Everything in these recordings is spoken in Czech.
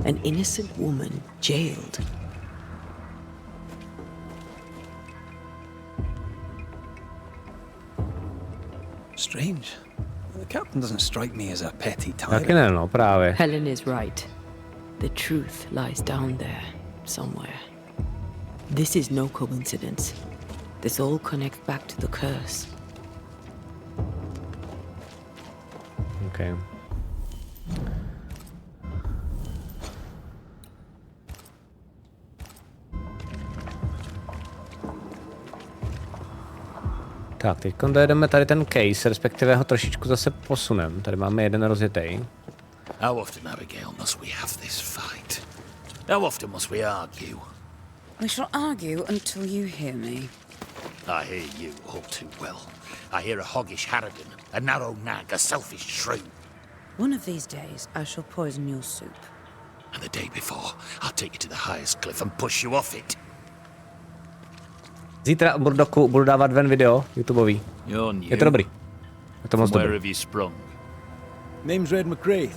An innocent woman jailed. Strange. The captain doesn't strike me as a petty Taky tyrant. ne, no, právě. Helen is right. The truth lies down there, somewhere. This is no coincidence. This all connects back to the curse. Okay. Tak, teď dojedeme tady ten case, respektive ho trošičku zase posunem. Tady máme jeden rozjetý. How often, Abigail, must we have this fight? How often must we argue? We shall argue until you hear me. I hear you all too well. I hear a hoggish harridan, a narrow nag, a selfish shrew. One of these days, I shall poison your soup. And the day before, I'll take you to the highest cliff and push you off it. Zítra, Murdoku, budu dávat ven video YouTubeový. You're new. Je to dobrý. Je to moc Where dobrý. have you sprung? Name's Red McCraith,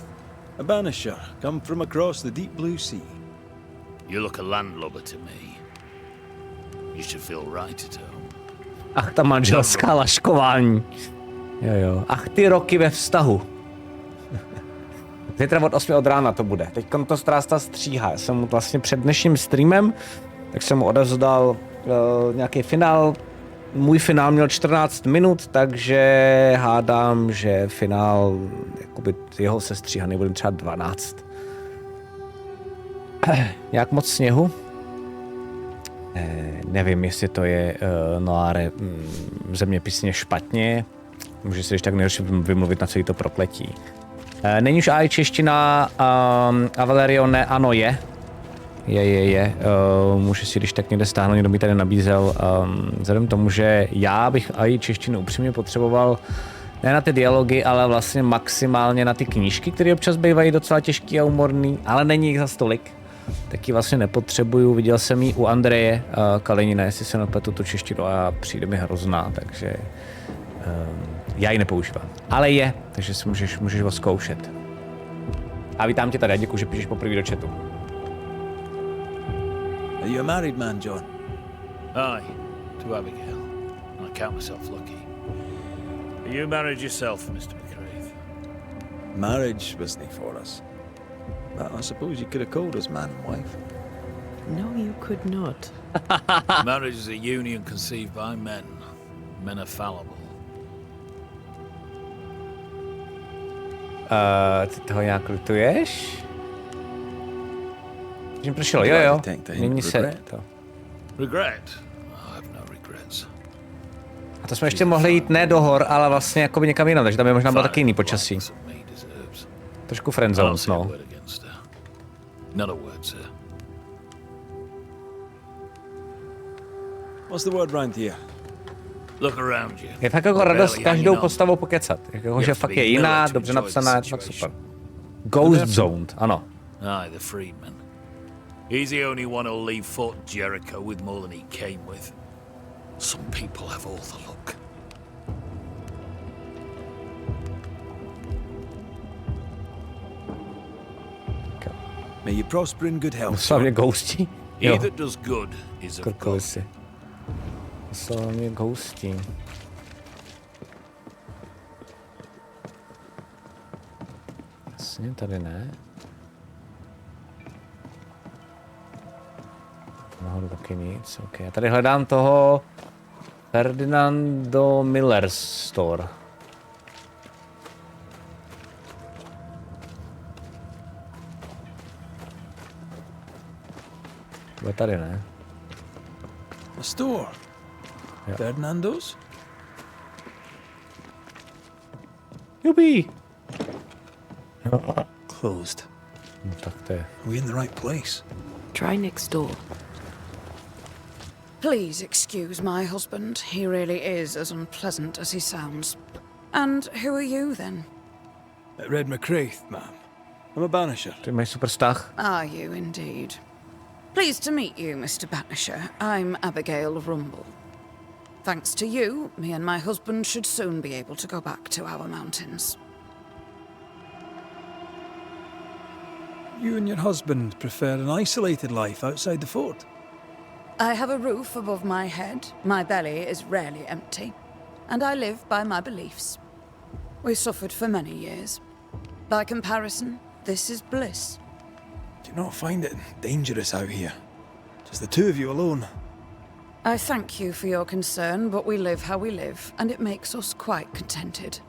a banisher, come from across the deep blue sea. You look a landlubber to me. You should feel right at home. Ach, ta manželská laškování. Jo. Ach, ty roky ve vztahu. Zítra od 8 od rána to bude. Teď to Strásta stříhá. Já jsem mu vlastně před dnešním streamem, tak jsem mu odevzdal nějaký finál. Můj finál měl 14 minut, takže hádám, že finál jakoby jeho sestříhaný bude třeba 12. Jak moc sněhu? Nevím, jestli to je noire zeměpisně špatně. Může si když tak nejhorší vymluvit na celý to prokletí. Není už AI čeština a Valerion ne, ano je. Je. Může si když tak někde stáhnout, někdo mi tady nabízel. Vzhledem tomu, že já bych AI češtinu upřímně potřeboval ne na ty dialogy, ale vlastně maximálně na ty knížky, které občas bývají docela těžký a humorný, ale není jich za tolik. Taky vlastně nepotřebuju, viděl jsem ji u Andreje Kalinina, jestli se nepletu tu češtinu a přijde mi hrozná, takže já ji nepoužívám. Ale je, takže si můžeš ho zkoušet. A vítám tě tady, děkuji, že píšeš poprvé do chatu. Are you a married man, John? Aye, to Abigail. I count myself lucky. Are you married yourself, Mr. McCraith? Marriage wasn't for us. But I suppose you could have called us man and wife. No, you could not. Marriage is a union conceived by men. Men are fallible. Ty toho nějak lituješ? Že prošlo, jo. Mění se to. Regret? I have no regrets. A to jsme ještě mohli jít ne do hor, ale vlastně jakoby někam jinam, takže tam je možná bylo taky jiný počasí. Trošku friendzone, no. Not a word, sir. What's the word round here? Look around you. Je fakt jako radost s každou postavou pokecat. Jako, že fakt je jiná, dobře napsaná, je to fakt super. Ghost Zoned, ano. Aye, the freedman. He's the only one who'll leave Fort Jericho with more than he came with. Some people have all the luck. May you prosper in good health. Slavně ghostí. He that does good is of God. Krkolisy. Slavně ghostí. Jasně, tady ne. Nahoru taky nic, ok. Já tady hledám toho Ferdinando Miller's store. Bude tady, ne? A store? Yeah. Ferdinando's? Jubi! Closed. No tak to je. Are we in the right place? Try next door. Please excuse my husband. He really is as unpleasant as he sounds. And who are you, then? Red McCraith, ma'am. I'm a banisher. Ty máš super vztah. Are you, indeed? Pleased to meet you, Mr. Banisher. I'm Abigail Rumble. Thanks to you, me and my husband should soon be able to go back to our mountains. you and your husband prefer an isolated life outside the fort? I have a roof above my head, my belly is rarely empty, and I live by my beliefs. We suffered for many years. By comparison, this is bliss. Do you not find it dangerous out here? Just the two of you alone? I thank you for your concern, but we live how we live, and it makes us quite contented.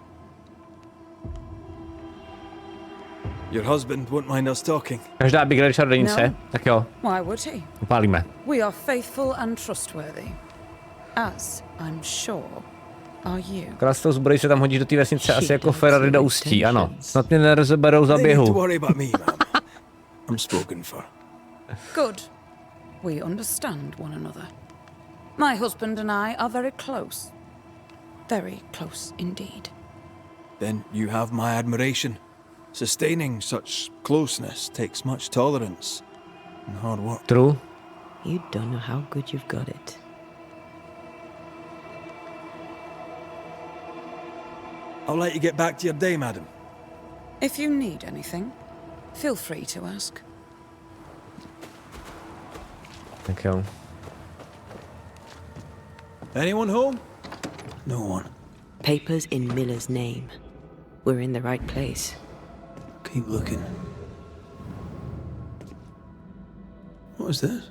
Your husband won't mind us talking. Každá by kde čarodějnice, No. tak jo, Why would he? upálíme. We are faithful and trustworthy. As, I'm sure, are you. Krásnou zbroj se tam hodíš do té vesnice asi jako Ferrari do Ústí, ano. Snad mě nerozeberou za No need to běhu. worry about me, ma'am. I'm spoken for. Good. We understand one another. My husband and I are very close. Very close indeed. Then you have my admiration. Sustaining such closeness takes much tolerance and hard work. True. You don't know how good you've got it. I'll let you get back to your day, madam. If you need anything, feel free to ask. Tak jo. Anyone home? No one. Papers in Miller's name. We're in the right place. Keep looking. What is this?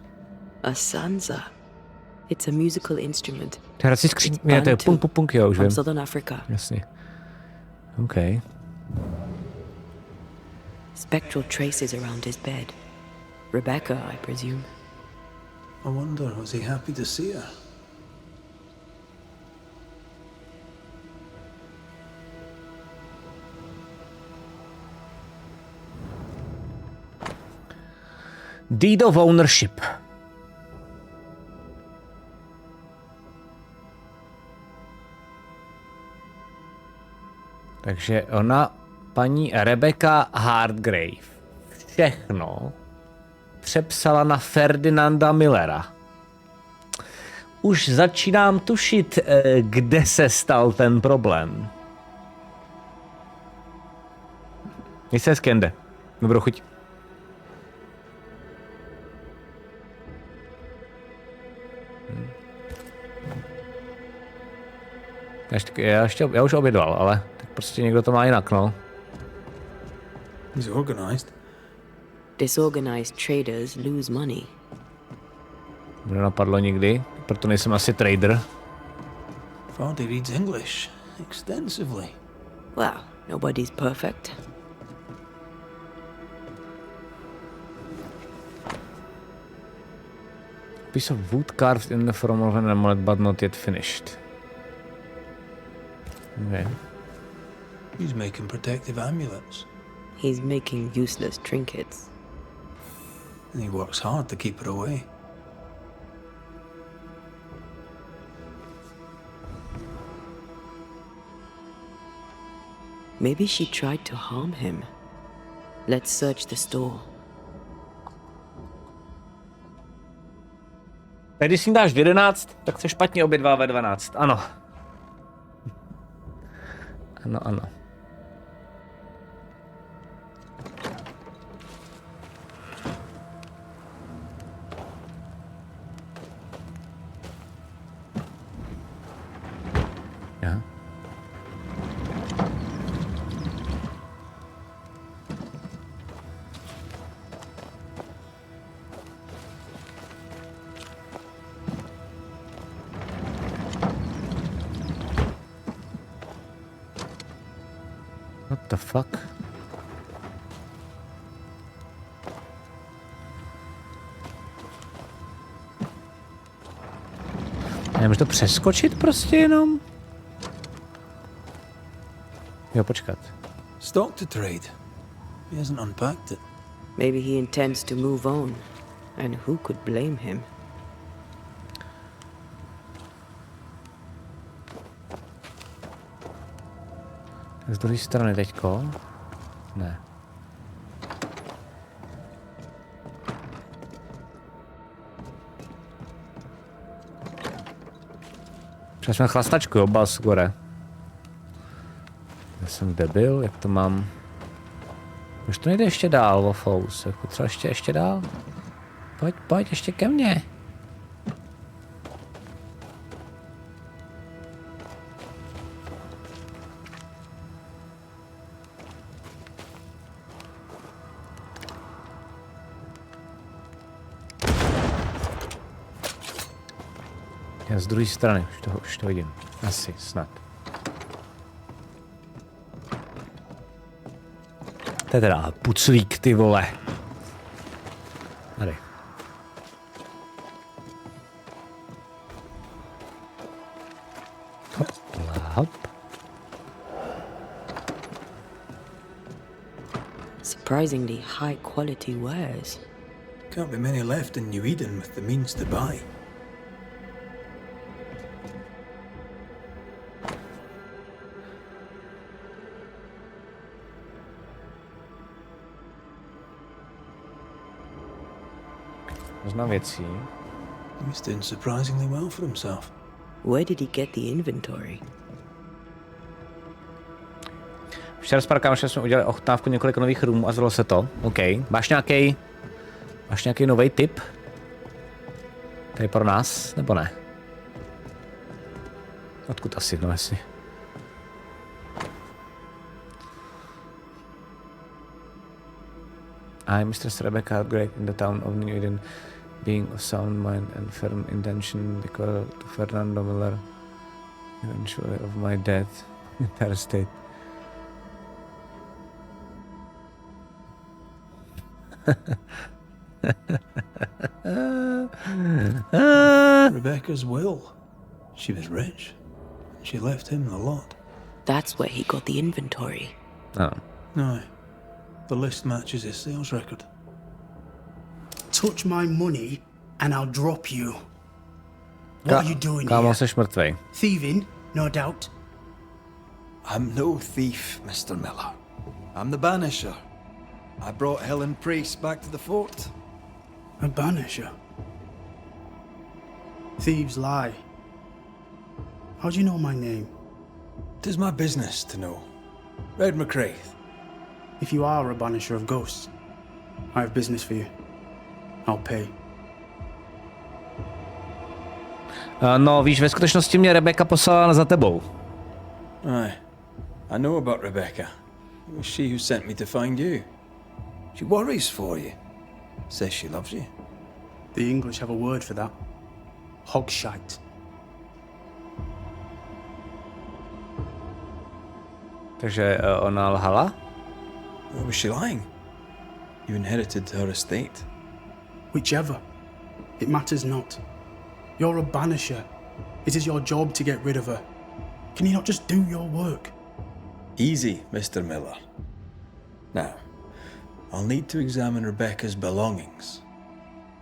A sansa. It's a musical instrument. Hrací skříň, ne, to je punk, punk, punk, jo, už From vím. Southern Africa. Jasně. OK. Spectral traces around his bed. Rebecca, I presume. I wonder, was he happy to see her? Deed of ownership. Takže ona, paní Rebecca Hardgrave, všechno přepsala na Ferdinanda Millera. Už začínám tušit, kde se stal ten problém. Měj se hezky, Ende. Dobrou chuť. Já už obědval, ale tak prostě někdo to má jinak, no. He's organized. Disorganized traders lose money. Mě napadlo nikdy, proto nejsem asi trader. Fardy reads English extensively. Well, nobody's perfect. Piece of wood carved in the form of an amulet but not yet finished. Okay. He's making protective amulets. He's making useless trinkets. And he works hard to keep her away. Maybe she tried to harm him. Let's search the store. Tak když si dáš v 11, tak se špatně obědvá ve 12. Ano. Ano, ano. Ja. What the fuck? Nemůžu to přeskočit prostě jenom? Jo, počkat. Stock to trade. He hasn't unpacked it. Maybe he intends to move on. And who could blame him? Z druhé strany teďko? Ne. Přes jsme chlastačku, jo, bas gore. Já jsem debil, jak to mám? Už to nejde ještě dál, Waffles. Potřeba ještě dál. Pojď ještě ke mně. Já z druhé strany, už to vidím. Asi, snad. To je teda puclík, ty vole. Tady. Hop. Surprisingly high quality wares. Can't be many left in New Eden with the means to buy. Možná věcí. He's doing surprisingly well for himself. Where did he get the inventory? Včera s Parkámem jsme udělali ochutnávku několik nových rumů a zvalo se to. OK. Máš nějaký nový tip? Tady pro nás, nebo ne? Odkud asi, no jasně. I, Mr. Rebecca, great in the town of New Eden, being of sound mind and firm intention, declare to Fernando Miller, eventually of my death, entire state. Rebecca's will. She was rich. She left him the lot. That's where he got the inventory. Oh. Aye. The list matches his sales record. Touch my money and I'll drop you. What are you doing Kámo, here? seš mrtvej. Thieving, no doubt. I'm no thief, Mr. Miller. I'm the Banisher. I brought Helen Priest back to the fort. A banisher. Thieves lie. How do you know my name? 'Tis my business to know. Red McCraith. If you are a banisher of ghosts, I have business for you. I'll pay. No, víš, ve skutečnosti mě Rebecca poslala za tebou. Aye. I know about Rebecca. It was she who sent me to find you. She worries for you. Says she loves you. The English have a word for that. Hogshite. Takže ona lhala? Or was she lying? You inherited her estate. Whichever. It matters not. You're a banisher. It is your job to get rid of her. Can you not just do your work? Easy, Mr. Miller. Now, I'll need to examine Rebecca's belongings.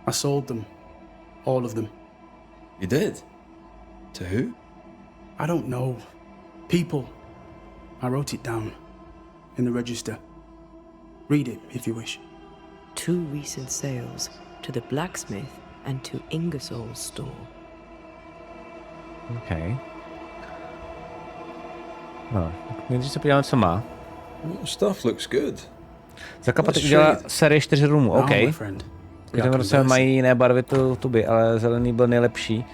I sold them. All of them. You did? To who? I don't know. People. I wrote it down. In the register. Read it if you wish. 2 recent sales to the blacksmith and to Ingersoll's store. OK. No, nejdřív se podíváme, co má. Stuff looks good. Zakapat udělá série 4 rumů, OK. Now, my friend. V každém roce mají jiné barvy tuby, ale zelený byl nejlepší.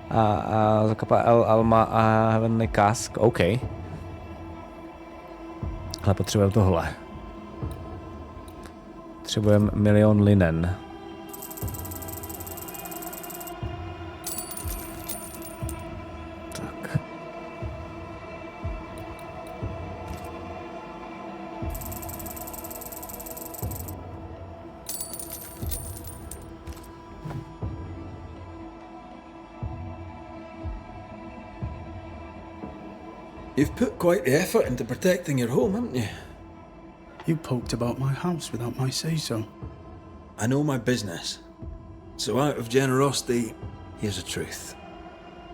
A zakapa El Alma a Heavenly Cask, OK. Ale potřebujeme tohle. Potřebujeme 1 milion linen. Tak. You've put quite the effort into protecting your home, haven't you? You poked about my house without my say-so. I know my business. So out of generosity, here's the truth.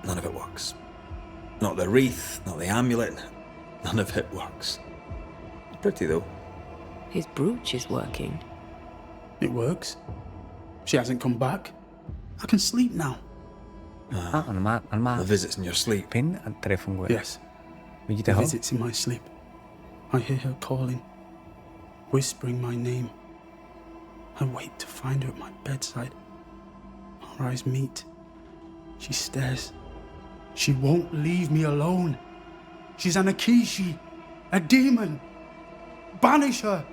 None of it works. Not the wreath, not the amulet, none of it works. Pretty though. His brooch is working. It works. She hasn't come back. I can sleep now. On má The visits in your sleep. pin, který funguje. Yes. Vidíte The ho? visits in my sleep. I hear her calling. whispering my name. I wait to find her at my bedside. Our eyes meet. She stares. She won't leave me alone. She's an Akishi, a demon. Banish her.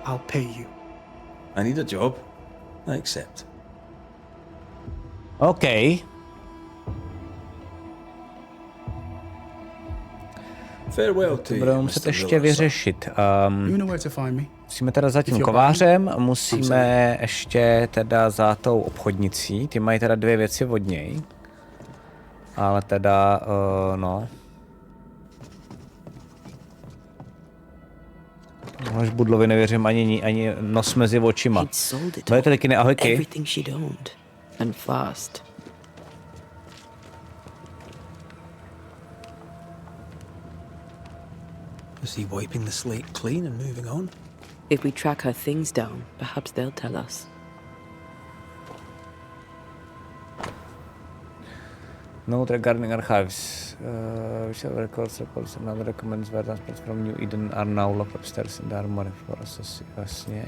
I'll pay you. I need a job. I accept. OK. Farewell to To you, budeme muset Mr. ještě Villas. vyřešit. You know where to find me. Musíme teda za tím kovářem, musíme ještě teda za tou obchodnicí. Ty mají teda 2 věci od něj. Ale teda, no. Až Budlovi nevěřím ani nos mezi očima. Bude to taky neahojky. Everything she'd owned. And fast. Is he wiping the slate clean and moving on? If we track her things down, perhaps they'll tell us. Note regarding archives. Which are records and other documents were transferred from New Eden are now locked upstairs in the armory for us. Jasně.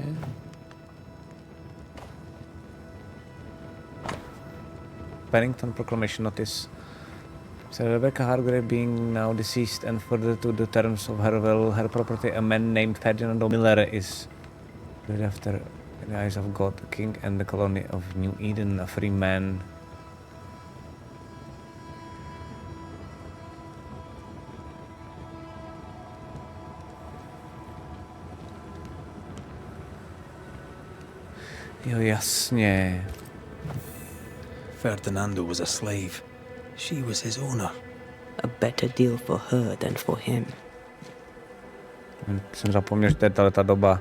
Pennington Proclamation Notice. So Rebecca Hargrave being now deceased and further to the terms of her will, her property, a man named Ferdinand Miller is buried after in the eyes of God, the King and the colony of New Eden, a free man. Jo, jasně. Ferdinando was a slave. She was his owner. A better deal for her than for him. Jsem zapomněl, že to je ta doba.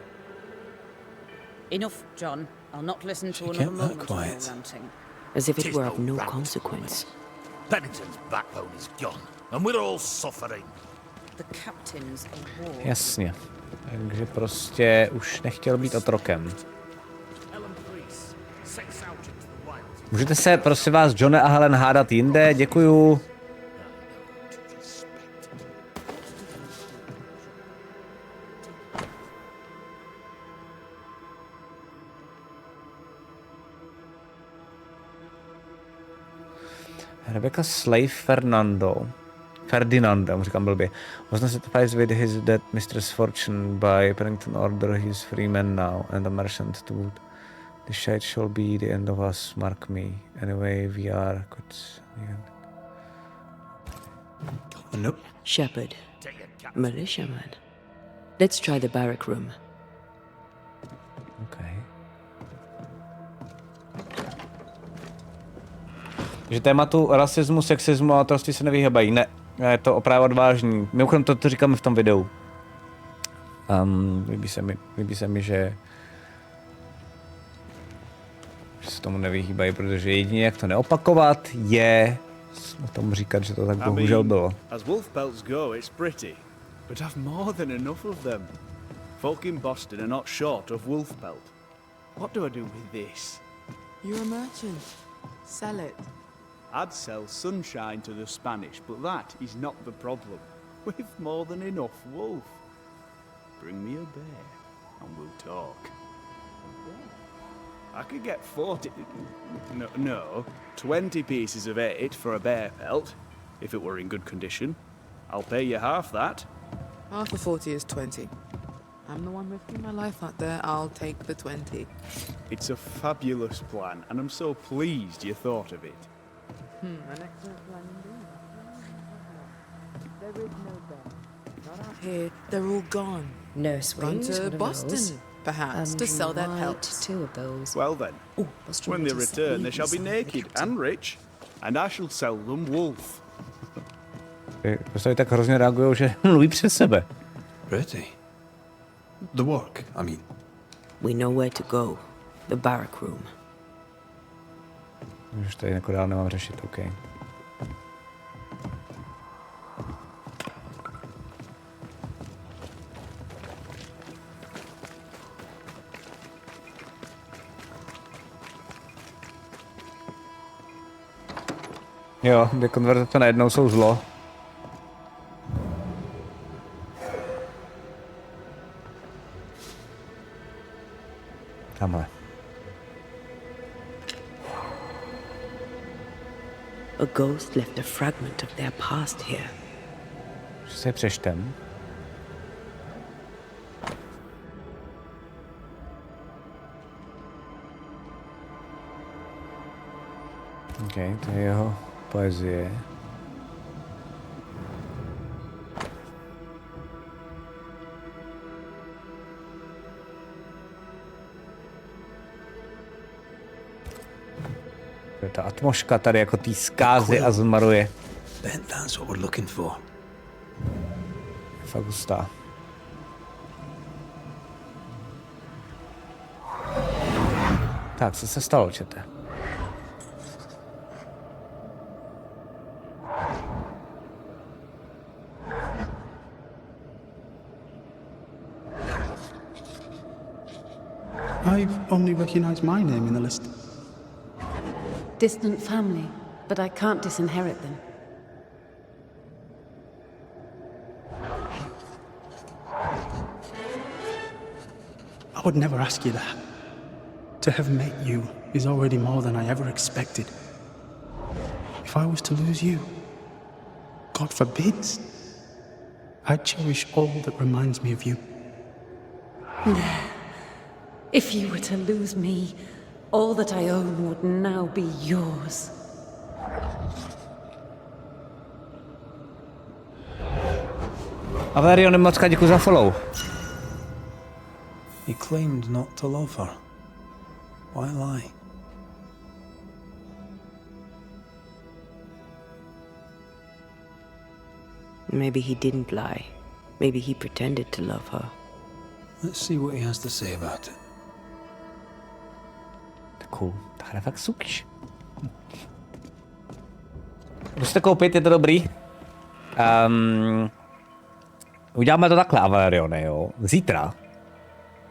Enough, John. I'll not listen to She another kept that moment of your quiet. ranting. As if it Tis were of no rabbit, consequence. Pennington's backbone is gone, and we're all suffering. The captain's award. Jasně. Takže prostě už nechtěl být otrokem. Můžete se, prosím vás, Johne a Helen hádat jinde? Děkuju. Rebecca slave Ferdinando, říkám blbě, was not satisfied with his dead mistress' fortune by Pennington order. He is free man now and a merchant to boot. The shade shall be the end of us, mark me. Anyway, we are good. Nope. Shepherd. Militiaman. Let's try the barrack room. Okay. Že tématu rasismu, sexismu a otroctví se nevyhýbají. Ne, je to opravdu odvážný. Mimochodem to říkáme v tom videu. Líbí se mi, že se tomu nevyhýbají, protože jedině jak to neopakovat je o tom říkat, že to tak bohužel bylo. As wolf pelts go, it's pretty, but I've more than enough of them. Folk in Boston are not short of wolf pelt. What do I do with this? You're a merchant. Sell it. I'd sell sunshine to the Spanish, but that is not the problem. We've more than enough wolf. Bring me a bear, and we'll talk. I could get 20 pieces of 8 for a bear pelt, if it were in good condition. I'll pay you half that. Half of 40 is 20. I'm the one risking my life out there. I'll take the 20. It's a fabulous plan, and I'm so pleased you thought of it. An excellent plan indeed. There is no bear. Not out here. They're all gone. Nurse Gone wings, to one of Boston, those. perhaps, to sell their Right, pelts. 2 of those. Well then, Oh, Boston when they Waters, return, they shall be leaves, naked and rich, and I shall sell them wolf. Prostě tak hrozně reagujou, že mluví přes sebe. Pretty. The work, I mean. We know where to go. The barrack room. Už tady jako dál nemám řešit, OK. Jo, ty konverzace najednou jsou zlo. Tamhle. A ghost left a fragment of their past here. Že se je přečtem. OK, to je jeho poezie. To je ta atmosféra tady jako tý zkázy a zmaruje. Ben, that's what we're looking for. Fakt hustá. Tak, co se stalo, čete? I only recognize my name in the list. Distant family, but I can't disinherit them. I would never ask you that. To have met you is already more than I ever expected. If I was to lose you, God forbids, I'd cherish all that reminds me of you. If you were to lose me, all that I own would now be yours. Avarion, mocka, děkuji za follow. He claimed not to love her. Why lie? Maybe he didn't lie. Maybe he pretended to love her. Let's see what he has to say about it. Cool. Tak fakt sukiš. Musíte koupit, je to dobrý. Uděláme to takhle, Avarione, jo. Zítra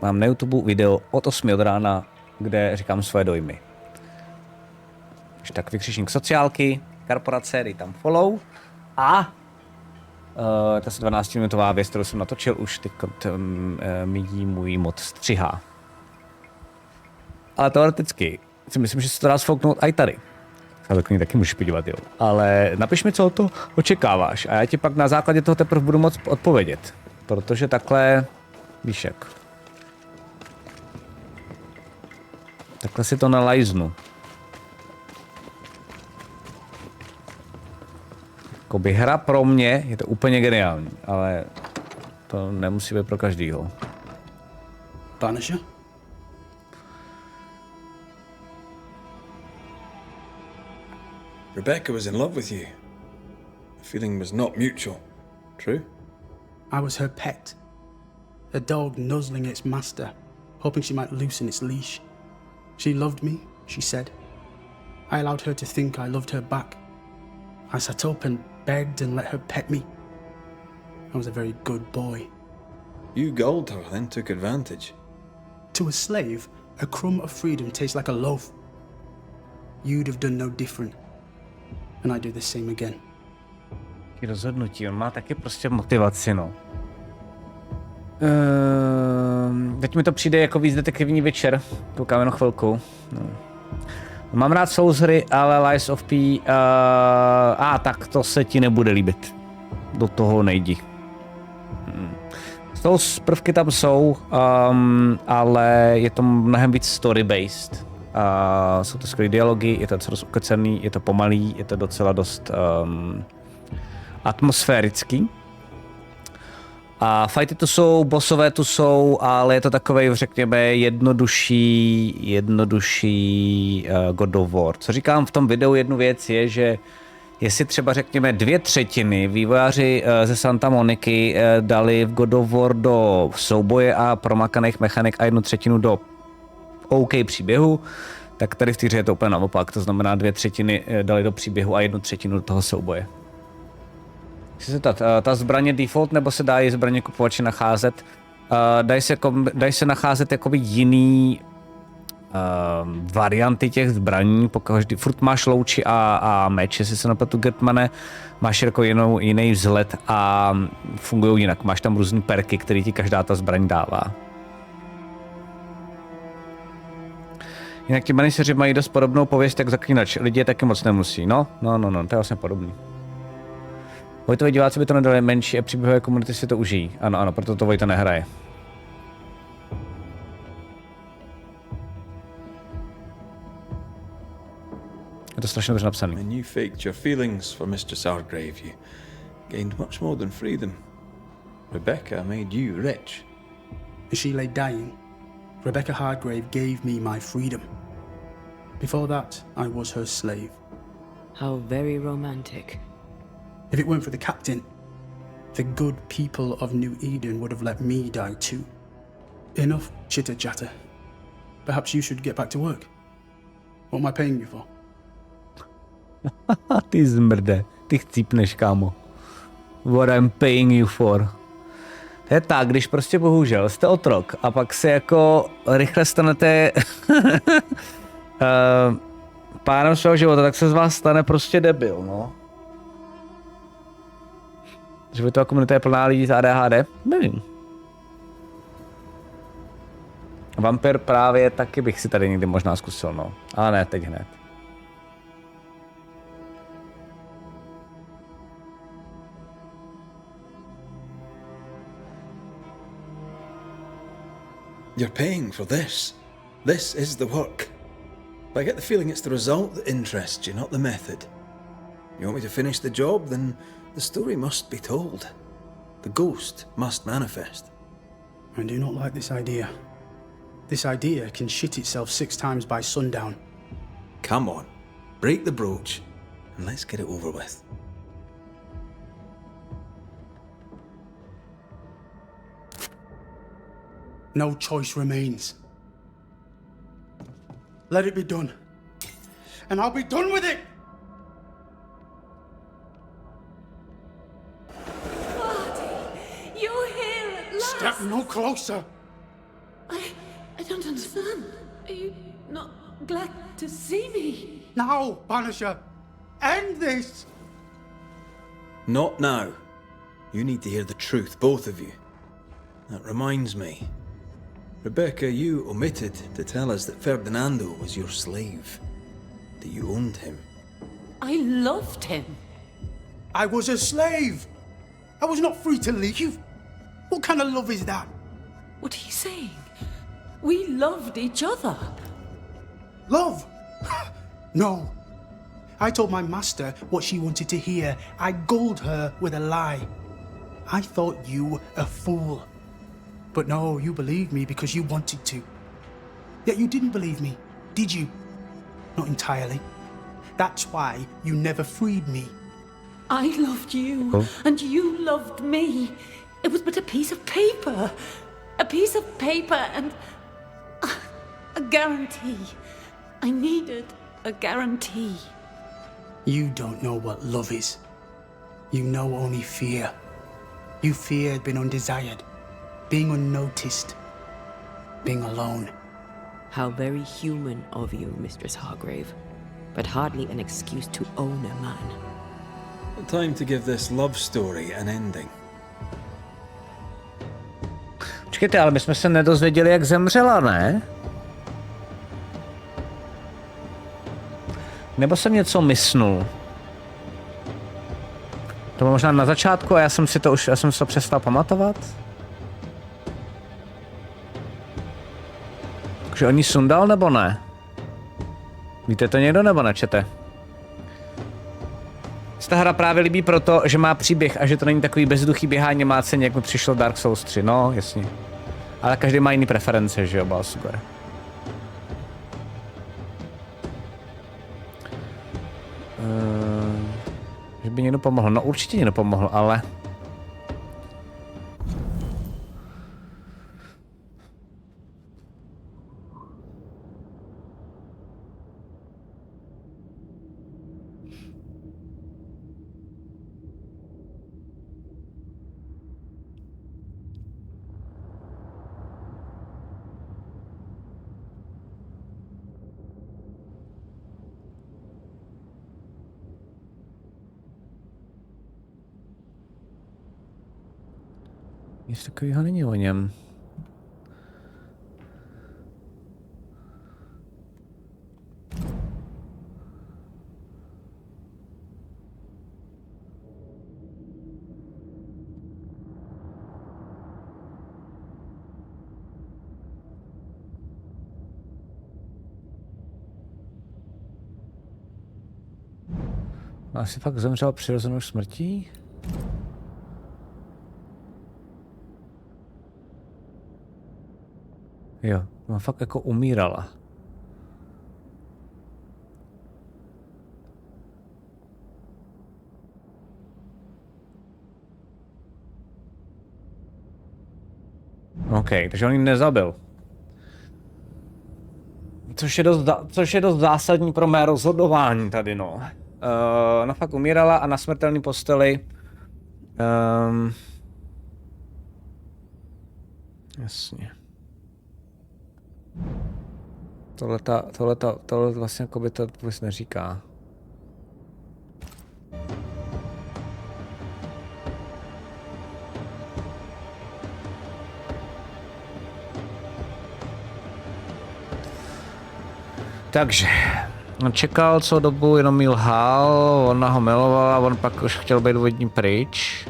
mám na YouTube video od 8 od rána, kde říkám svoje dojmy. Už tak vykřičník sociálky, korporace, dej tam follow. A ta 12-minutová věc, kterou jsem natočil, už teď mi jí můj mod střihá. Ale teoreticky si myslím, že se to dá sfouknout i tady. Ale k ní taky můžeš podívat, jo. Ale napiš mi, co to očekáváš a já ti pak na základě toho teprve budu moct odpovědět. Protože takhle, víš jak. Takhle si to nalajznu. Jakoby hra pro mě je to úplně geniální, ale to nemusí být pro každýho. Banisher? Rebecca was in love with you. The feeling was not mutual. True? I was her pet. A dog nuzzling its master, hoping she might loosen its leash. She loved me, she said. I allowed her to think I loved her back. I sat up and begged and let her pet me. I was a very good boy. You gulled her, then took advantage. To a slave, a crumb of freedom tastes like a loaf. You'd have done no different. And I do the same again. Rozhodnutí, on má taky prostě motivaci, no. Teď mi to přijde jako víc detektivní večer, koukám jenom chvilku. No. Mám rád souzhry, ale Lies of P... tak to se ti nebude líbit. Do toho nejdi. Prvky tam jsou, ale je to mnohem víc story-based. Jsou to skvělé dialogy, je to docela dost ukecaný, je to pomalý, je to docela dost atmosférický. A fighty tu jsou, bossové tu jsou, ale je to takovej, řekněme, jednodušší God of War. Co říkám v tom videu, jednu věc je, že jestli třeba řekněme 2/3 vývojáři ze Santa Moniky dali v God of War do souboje a promakaných mechanik a 1/3 do OK příběhu, tak tady v té hře je to úplně naopak, to znamená 2/3 dali do příběhu a 1/3 do toho souboje. Chci se ta zbraně default, nebo se dají zbraně kupovat či nacházet? Dají se nacházet jakoby jiný varianty těch zbraní, pokud furt máš louči a meč, jestli se napletu Getmane, máš jako jiný vzhled a fungují jinak. Máš tam různý perky, které ti každá ta zbraň dává. Jinak ti banisheři mají dost podobnou pověst jak zaklínač. Lidi je taky moc nemusí. No, to je vlastně podobný. Vojtovi diváci by to nedali menší a příběhové komunity si to užijí. Ano, proto to Vojta nehraje. Je to strašně dobře napsaný. When you faked your feelings for Mistress Hargrave, you gained much more than freedom. Rebecca made you rich. As she lay dying, Rebecca Hargrave gave me my freedom. Before that, I was her slave. How very romantic. If it weren't for the captain, the good people of New Eden would have let me die too. Enough chitter-chatter. Perhaps you should get back to work. What am I paying you for? Ty zmrde, ty chcípneš, kámo. What I'm paying you for. To je tak, když prostě bohužel jste otrok a pak se jako rychle stanete pánem svého života, tak se z vás stane prostě debil, no. Že by to komunita je plná lidí z ADHD? Nevím. Vampir právě taky bych si tady někdy možná zkusil, no. Ale ne, teď hned. You're paying for this. This is the work. But I get the feeling it's the result that interests you, not the method. You want me to finish the job, then the story must be told. The ghost must manifest. I do not like this idea. This idea can shit itself 6 times by sundown. Come on, break the brooch, and let's get it over with. No choice remains. Let it be done. And I'll be done with it! You're here at last! Step no closer! I don't understand. Are you not glad to see me? Now, Banisher! End this! Not now. You need to hear the truth, both of you. That reminds me. Rebecca, you omitted to tell us that Ferdinando was your slave. That you owned him. I loved him. I was a slave! I was not free to leave. What kind of love is that? What are you saying? We loved each other. Love? No. I told my master what she wanted to hear. I gulled her with a lie. I thought you a fool. But no, you believed me because you wanted to. Yet you didn't believe me, did you? Not entirely. That's why you never freed me. I loved you, and you loved me. It was but a piece of paper. A piece of paper and a guarantee. I needed a guarantee. You don't know what love is. You know only fear. You feared being undesired, being unnoticed, being alone. How very human of you, Mistress Hargrave. But hardly an excuse to own a man. Time to give this love story an ending. Počkejte, ale my jsme se nedozvěděli, jak zemřela, ne? Nebo jsem něco mysnul? To bylo možná na začátku a já jsem si to přestal pamatovat? Takže on ji sundal nebo ne? Víte to někdo nebo nečete? Ta hra právě líbí proto, že má příběh a že to není takový bezduchý běhání mácení, jak mi přišlo Dark Souls 3, no jasně. Ale každý má jiný preference, že jo, byla super. Že by někdo pomohl, no určitě někdo pomohl, ale... Nic takového není o něm. Asi fakt zemřel přirozenou smrtí? Jo, ona fakt jako umírala. OK, takže on ji nezabil. Což je dost zásadní pro mé rozhodování tady, no. Ona fakt umírala a na smrtelné posteli. Jasně. Tohle vlastně jako by to vůbec neříká. Takže, on čekal co dobu, jenom jí lhal, ona ho milovala, on pak už chtěl být od ní pryč.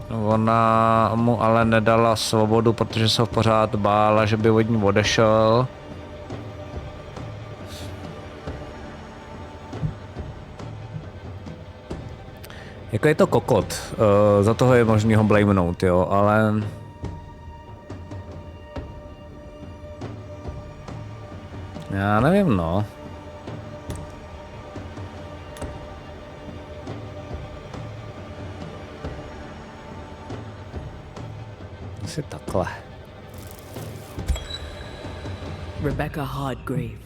Ona mu ale nedala svobodu, protože se ho pořád bála, že by od ní odešel. Jako je to kokot, za toho je možný ho blamenout, jo, ale... Já nevím, no. Asi takhle. Rebecca Hardgrave,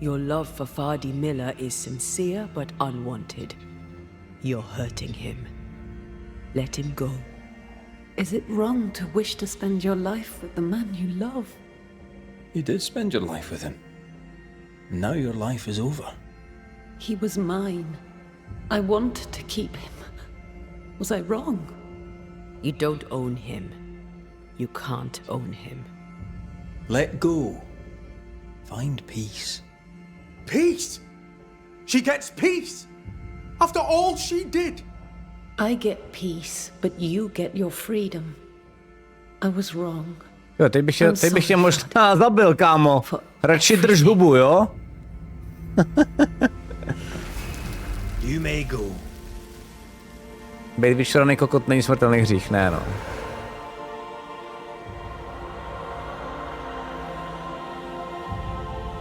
your love for Fadi Miller is sincere but unwanted. You're hurting him. Let him go. Is it wrong to wish to spend your life with the man you love? You did spend your life with him. Now your life is over. He was mine. I wanted to keep him. Was I wrong? You don't own him. You can't own him. Let go. Find peace. Peace? She gets peace? After all she did? I get peace, but you get your freedom. I was wrong. Jo, teď bych tě možná zabil, kámo. Radši drž hubu, jo? You may go. Být vyšlený kokot není smrtelný hřích, ne no.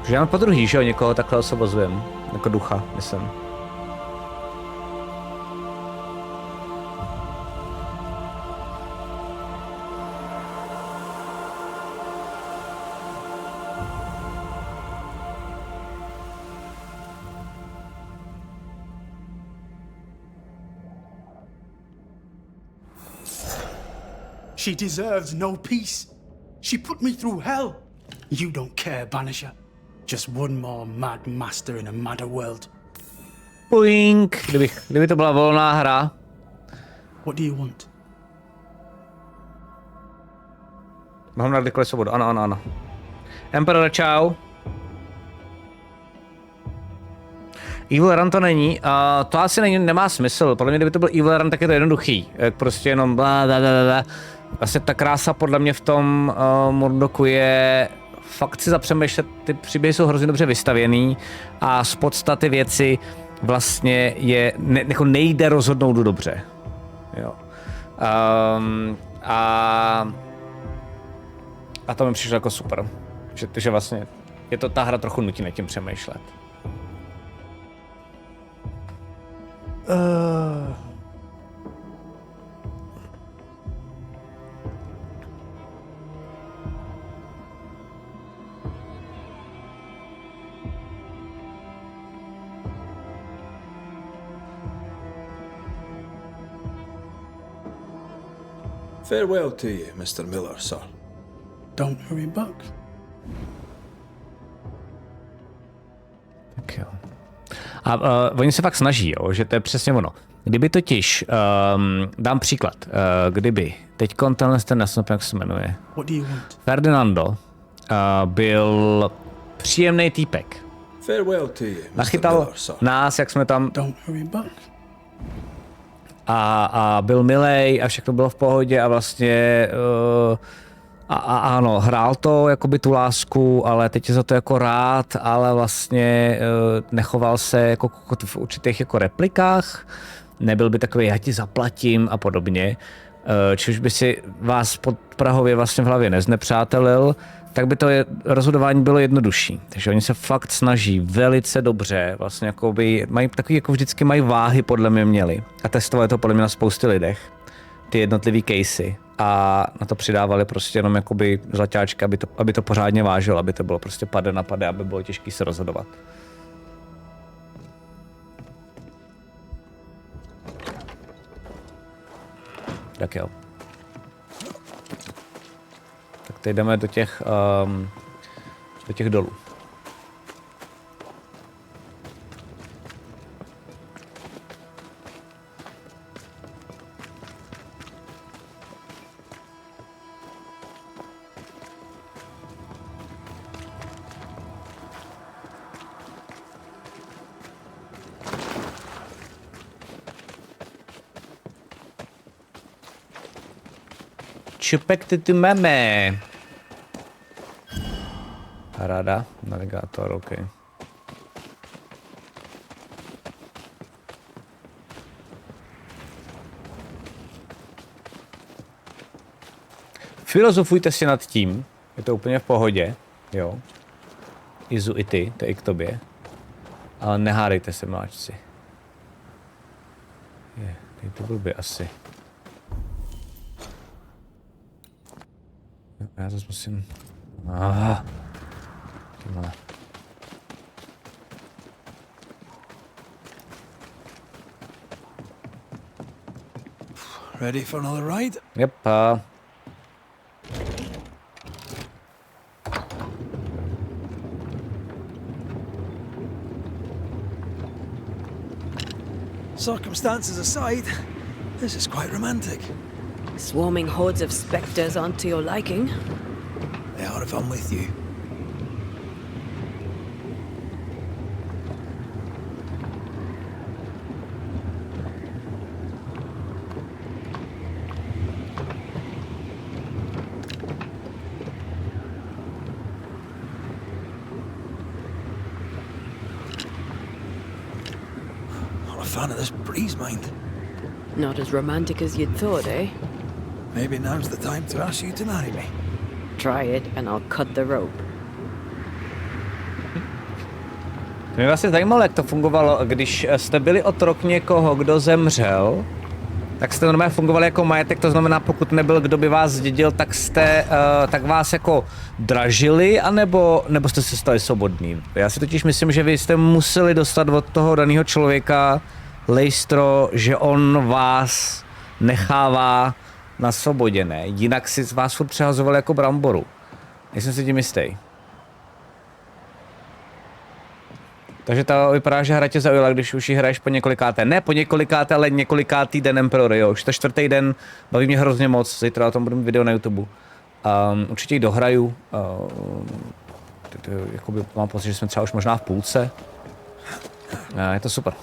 Že já po druhý, že jo, někoho takhle osobozvím. Jako ducha, myslím. She deserves no peace. She put me through hell. You don't care, Banisher. Just one more mad master in a madder world. Boink. Kdyby to byla volná hra. What do you want? Mám na kdykoliv svobodu, ano. Emperor, čau. Evil Run to není, to asi nemá smysl, podle mě kdyby to byl Evil Run, tak je to jednoduchý, jak prostě jenom blablabla. Vlastně ta krása podle mě v tom Murdoku je fakt si zapřemýšlet, ty příběhy jsou hrozně dobře vystavěný a z podstaty věci vlastně je, jako nejde rozhodnout dobře, jo. A to mi přišlo jako super, že vlastně je to ta hra trochu nutí nad tím přemýšlet. Farewell to you, Mr. Miller, sir. Don't hurry back. Tak jo. A oni se fakt snaží, jo, že to je přesně ono. Kdyby totiž, dám příklad, kdyby, teď ten nesnop, jak se jmenuje, Ferdinando byl příjemný týpek. Nachytal nás, jak jsme tam a byl milej a všechno bylo v pohodě a vlastně A ano, hrál to jakoby tu lásku, ale teď je za to jako rád, ale vlastně nechoval se jako v určitých jako replikách, nebyl by takový, já ti zaplatím a podobně, čiž by si vás pod prahově vlastně v hlavě neznepřátelil, tak by to rozhodování bylo jednodušší. Takže oni se fakt snaží velice dobře, vlastně jakoby, mají takový, jako vždycky mají váhy, podle mě měli. A testovali to podle mě na spousty lidech, ty jednotlivý casey. A na to přidávali prostě jenom jakoby zlaťáčky, aby to pořádně vážilo, aby to bylo prostě pade na pade, aby bylo těžké se rozhodovat. Tak jo. Tak teď jdeme do těch dolů. Čupek, ty tu máme. Rada, navigátor, OK. Filozofujte si nad tím, je to úplně v pohodě, jo. Izu i ty, to je i k tobě. Ale nehádejte se, mláčci. Teď to blbě asi. Já zase musím... Tímhle. Ready for another ride? Yep. Circumstances aside, this is quite romantic. Swarming hordes of spectres aren't to your liking. They are if I'm with you. Not a fan of this breeze, mind. Not as romantic as you'd thought, eh? Maybe now's the time to ask you to marry me. Try it and I'll cut the rope. Mě vlastně zajímalo, jak to fungovalo, když jste byli otrok někoho, kdo zemřel, tak jste normálně fungovali jako majetek, to znamená, pokud nebyl, kdo by vás zdědil, tak jste, tak vás jako dražili, anebo jste se stali svobodný. Já si totiž myslím, že vy jste museli dostat od toho daného člověka lejstro, že on vás nechává na svobodě, ne? Jinak si z vás furt přehazovali jako bramboru. Nejsem si tím jistý. Takže to vypadá, že hra tě zaujala, když už ji hraješ po několikáté. Ne po několikáté, ale několikátý den Emperor, jo. Už to 4. den, baví mě hrozně moc, zítra o tom budu mít video na YouTube. Určitě ji dohraju. Jakoby mám pocit, že jsme třeba už možná v půlce. Je to super.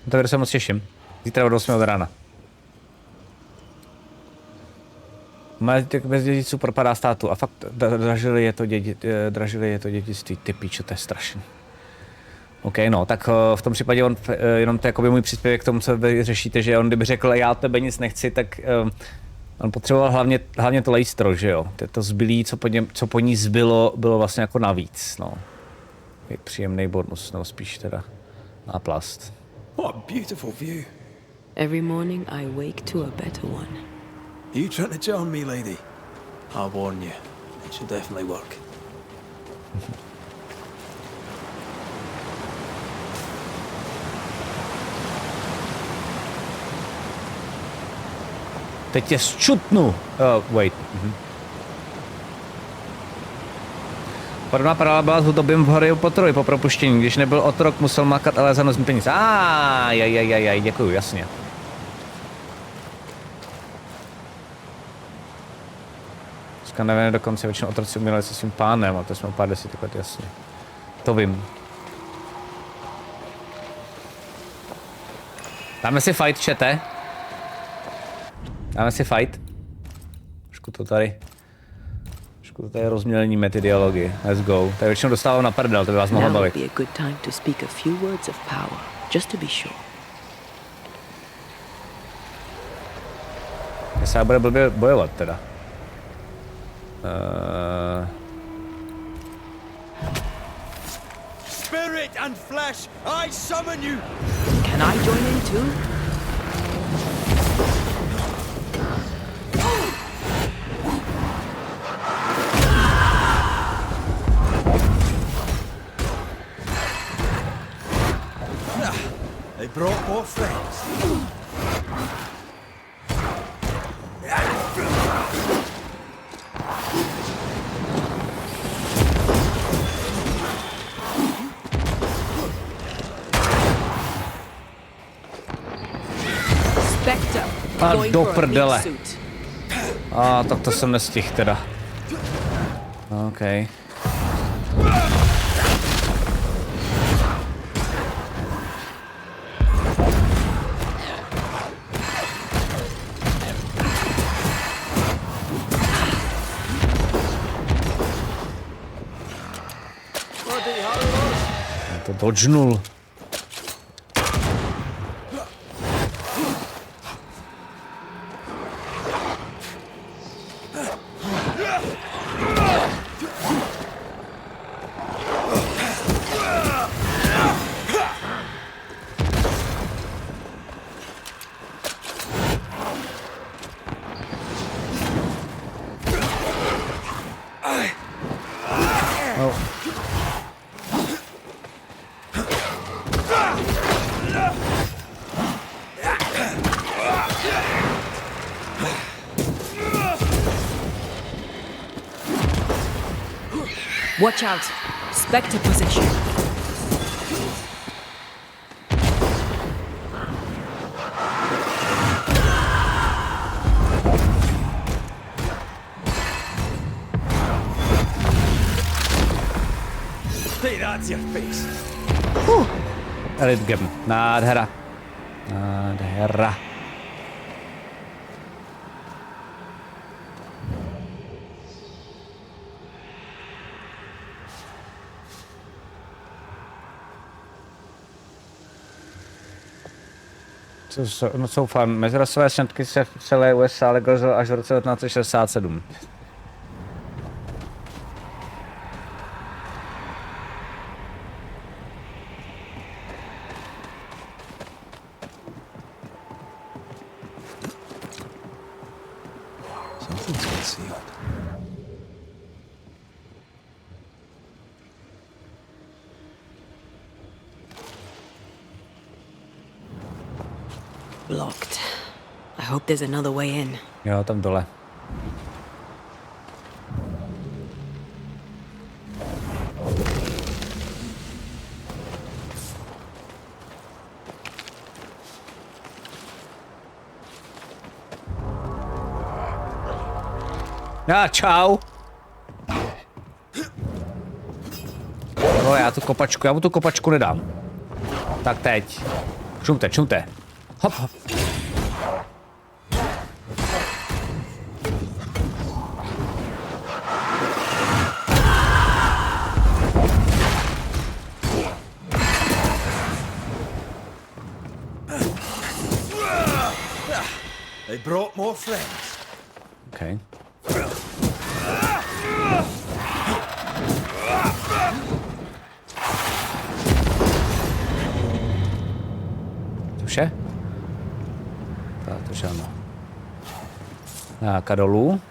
Tak se moc těším. Zítra od 8 od rána. Majetek bez dědiců propadá státu a fakt dražili je to dědictví. Ty píčo, to je strašný. OK, no, tak v tom případě on, jenom to je jakoby můj příspěvek k tomu, co vy řešíte, že on kdyby řekl, já od tebe nic nechci, tak on potřeboval hlavně to lejstro, že jo. To zbylý, co po ní zbylo, bylo vlastně jako navíc, no. Příjemný bonus, nebo spíš teda na plast. What a beautiful view. Every morning I wake to a better one. Are you trying to charm me, lady? I'll warn you. It should definitely work. Teď tě zčutnu. Wait. Podobná paralela byla s hudobím v Harryho Potterovi po propuštění. Když nebyl otrok, musel makat, ale za noc peníze. Děkuju, jasně. Skandinávie dokonce většinou otroci umírali se svým pánem, a to jsme o pár desítek let, jasně. To vím. Dáme si fight, čete. Dáme si fight. Trošku to tady rozmělníme ty dialogy. Let's go. Tady většinou dostávám na prdel, to by vás mohlo bavit. Jestli bude blbě bojovat teda. Spirit and flesh, I summon you. Can I join in too? They brought more friends. A do prdele. A tak to jsem nestihl teda. OK. To dodžnul. Watch out. Spectre possession. Hey, that's your face. Elitgem. Nádhera. Nádhera. No jsou fan. Mezirasové sňatky se v celé USA legalizovaly až v roce 1967. Something's concealed. Blocked. I hope there's another way in. Jo, tam dole. Čau. No, já mu tu kopačku nedám. Tak teď. Čumte. Hop. They brought more friends. Okay. To vše? Tak, to vše ano. Nějaká dolů.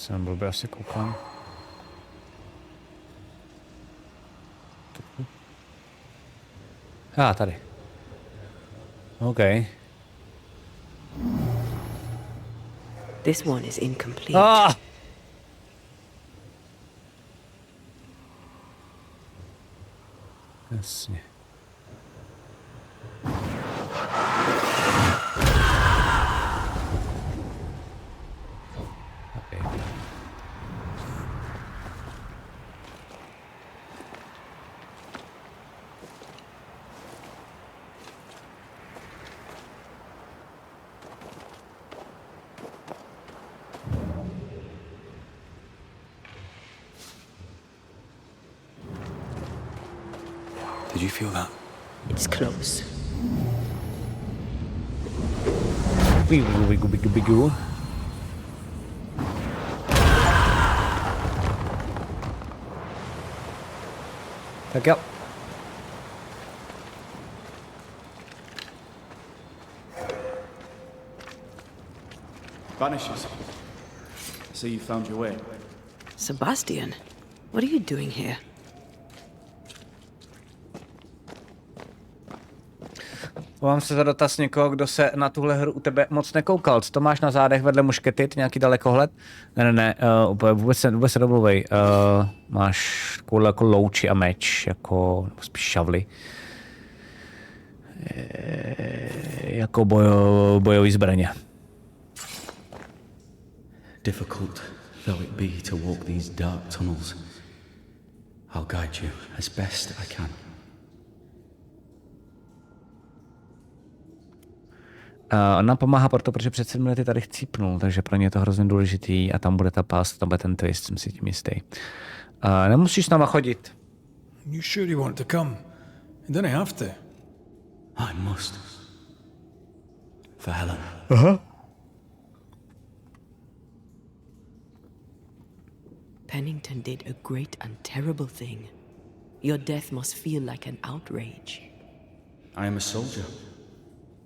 Jsem blbě asi koukám. Tady. OK. This one is incomplete. Jasně. Did you feel that? It's close. Bigu. Tak jo. Banishers. So you found your way. Sebastian, what are you doing here? Mám se za dotaz někoho, kdo se na tuhle hru u tebe moc nekoukal. Co to máš na zádech vedle muškety? Nějaký dalekohled? Ne, vůbec se domluvej. Máš takovou jako louči a meč, jako spíš šavly. Jako bojový zbraně. Difficult though it be to walk these dark tunnels, I'll guide you as best I can. On nám pomáhá proto, protože před 7 lety tady chcípnul, takže pro ně je to hrozně důležitý a tam bude ta past, tam bude ten twist, jsem si tím jistý. Nemusíš s náma chodit. You sure you want to come? You don't have to. I must. For Helen. Aha. Pennington did a great and terrible thing. Your death must feel like an outrage. I am a soldier.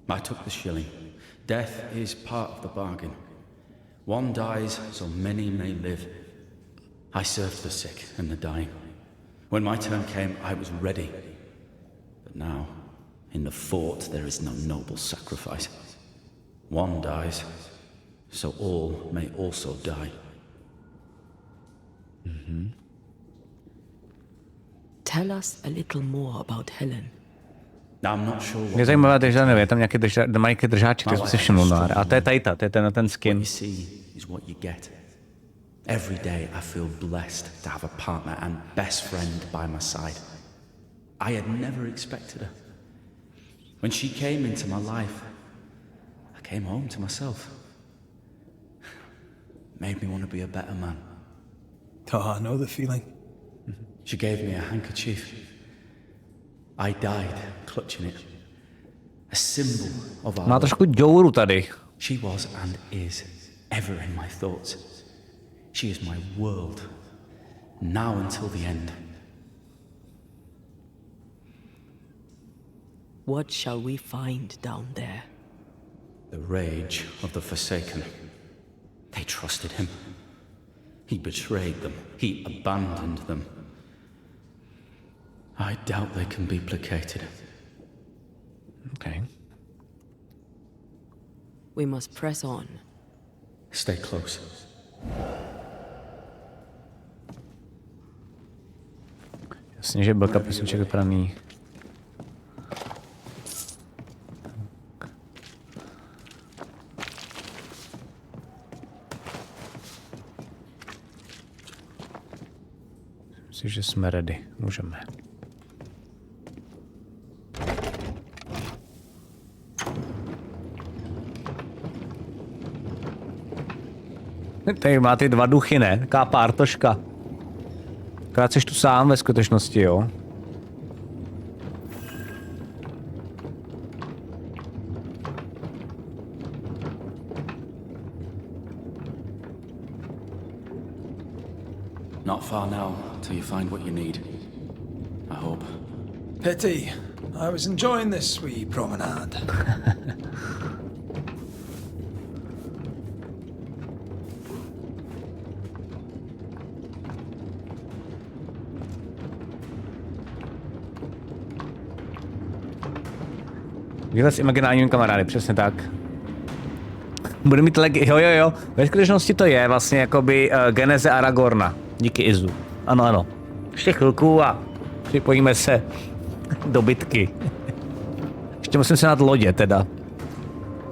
I took the shilling. Death is part of the bargain. One dies so many may live. I served the sick and the dying. When my turn came, I was ready. But now, in the fort, there is no noble sacrifice. One dies, so all may also die. Mm-hmm. Tell us a little more about Helen. I'm not sure what... Mě zajímavá drža, nevím, je tam nějaký držáček, který jsem si všiml, a to je tady to je ten skin. What you see is what you get. Every day I feel blessed to have a partner and best friend by my side. I had never expected her. When she came into my life, I came home to myself. Made me want to be a better man. Oh, I know the feeling. She gave me a handkerchief. I died clutching it. A symbol of our Má trošku děuru tady. She was and is ever in my thoughts. She is my world, now until the end. What shall we find down there? The rage of the Forsaken. They trusted him. He betrayed them. He abandoned them. I doubt they can be placated. Okay. We must press on. Stay close. Jasně, že byl kapesniček vypraný. Myslím si, že jsme ready. Můžeme. Tady má ty 2 duchy, ne? Taká pártoška. Akorát seš tu sám ve skutečnosti, jo? Not far now till you find what you need. I hope. Pity. I was enjoying this wee promenade. Výlet s imaginárními kamarády, přesně tak. Bude mít jo. Ve skutečnosti to je vlastně jakoby geneze Aragorna. Díky Izu. Ano. Ještě chvilku a připojíme se do bitky. Ještě musím se nad lodě teda.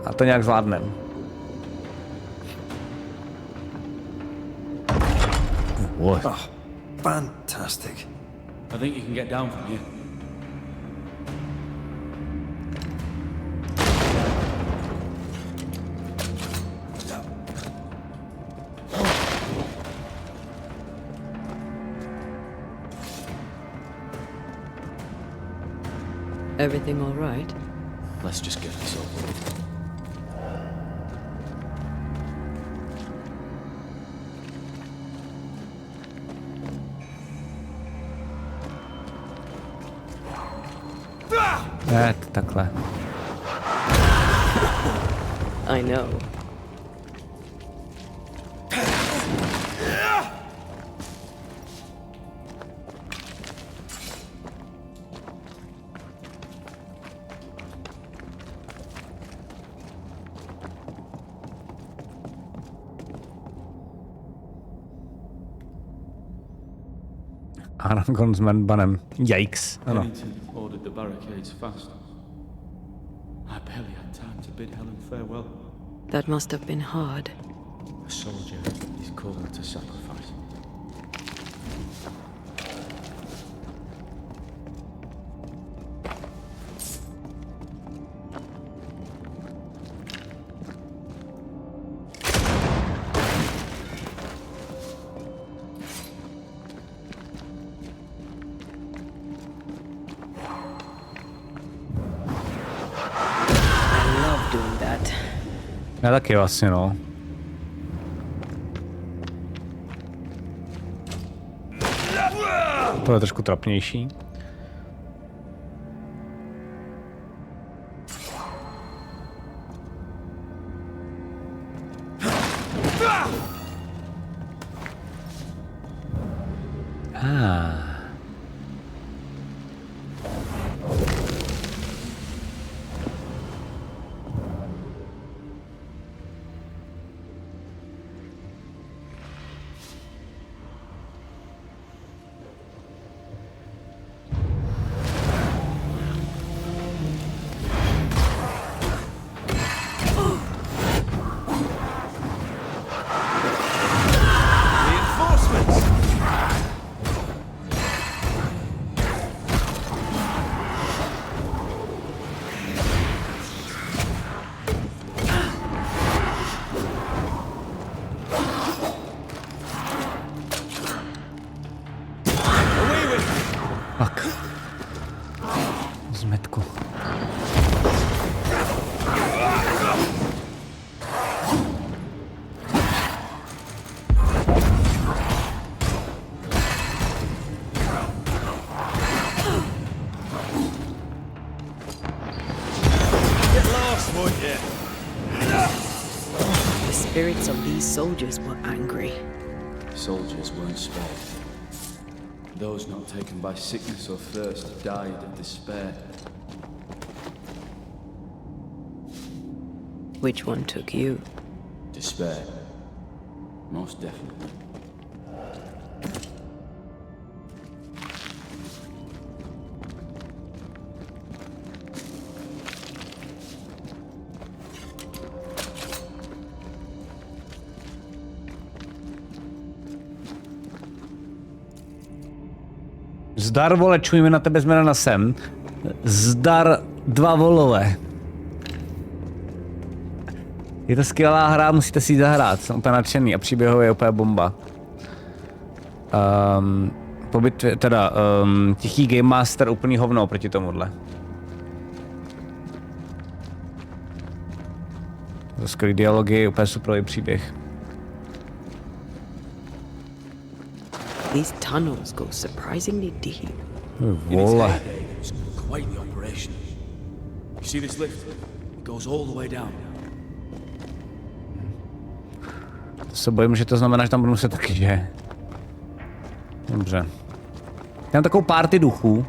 A to nějak zvládnem. Oh, fantastic. I think you can get down from here. Everything all right? Let's just get this over with. Takhle. I know. Aragorn s Manbanem. Yikes. Ano. Pennington ordered the barricades fast. I barely had time to bid Helen farewell. That must have been hard. A soldier is called to sacrifice. Já taky vlastně, no. To je trošku trapnější. Spirits of these soldiers were angry. Soldiers weren't spared. Those not taken by sickness or thirst died of despair. Which one took you? Despair. Most definitely. Zdar, vole, čujeme na tebe, jsme na sem. Zdar, 2 volové. Je to skvělá hra, musíte si ji zahrát, jsem úplně nadšený a příběhově je úplně bomba. Tichý Game Master úplný hovno proti tomuhle. To skvělý dialogy, úplně superový příběh. These tunnels go surprisingly deep. Vole. Quite the operation. You see this lift? It goes all the way down. To se bojím, že to znamená, že tam budu muset taky, že? Dobře. Mám takovou party duchů.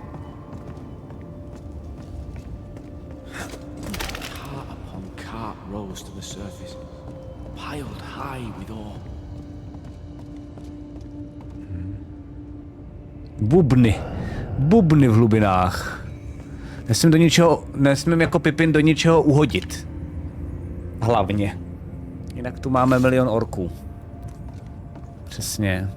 heart rose to the surface, piled high with ore. Bubny v hlubinách. Nesmím jako Pippin do ničeho uhodit. Hlavně. Jinak tu máme milion orků. Přesně.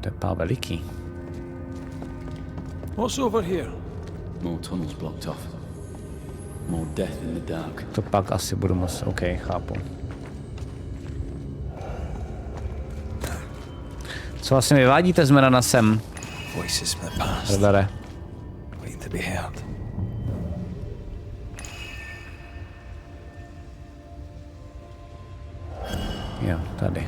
To je pár veliký. What's over here? More tunnels blocked off. More death in the dark. To pak asi budu moc, OK, chápu. Co vlastně vyvádíte z jména sem? Voices from the past. Hrdare. Waiting to be heard. Jo, tady.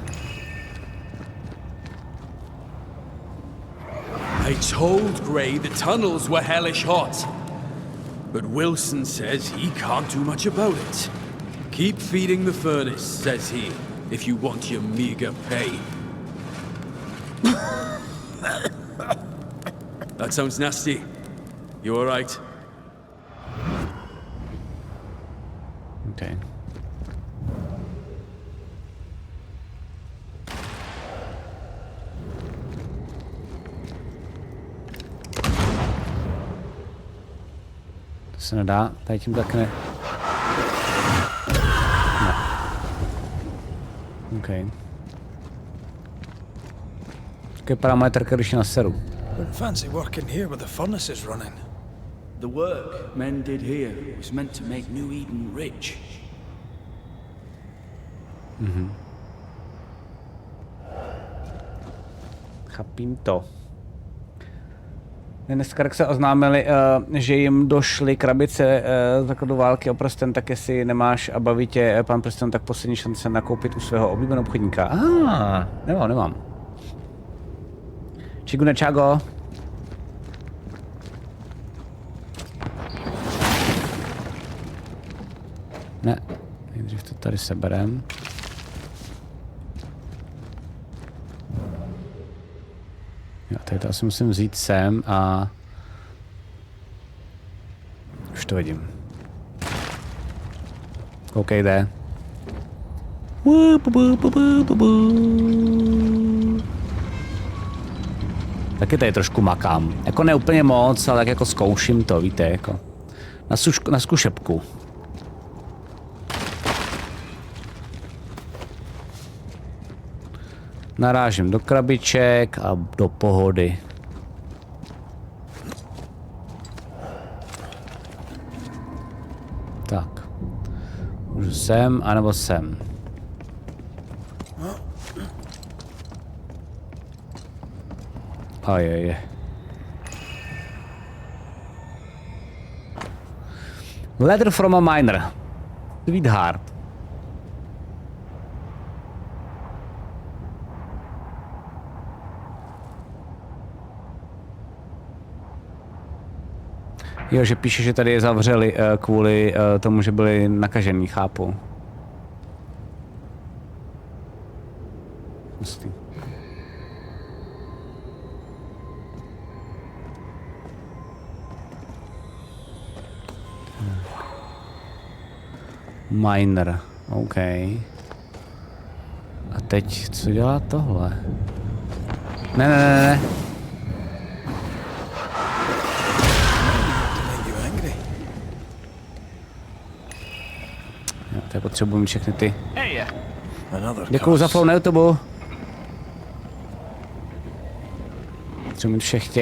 I told Gray the tunnels were hellish hot. But Wilson says he can't do much about it. Keep feeding the furnace, says he, if you want your meager pay. That sounds nasty. You all right? Okay. To se nedá, tady tím tak ne. Ne. OK. Taký parametr, když je na seru. Fancy working here with the furnaces running. The work men did here was meant to make New Eden rich. Chápím to. Dneska se oznámili, že jim došly krabice základu války o prsten, tak jestli nemáš a baví tě pan prsten, tak poslední šance nakoupit u svého oblíbeného obchodníka. Nemám. Čigune čago. Ne, nejdřív to tady seberem. Jo, tady to asi musím vzít sem a... Už to vidím. OK, jde. Taky tady trošku makám. Jako ne úplně moc, ale tak jako zkouším to, víte, jako. Na zkušebku. Narážím do krabiček a do pohody. Tak. Můžu sem, anebo sem. Ajeje. Letter from a miner. Sweetheart. Jo, že píše, že tady je zavřeli kvůli tomu, že byli nakažený, chápu. Hustý. Miner, OK. A teď, co dělá tohle? Ne. Jo, tady potřebuji mít všechny ty. Děkuju za follow na YouTube. Potřebuji mít všech těch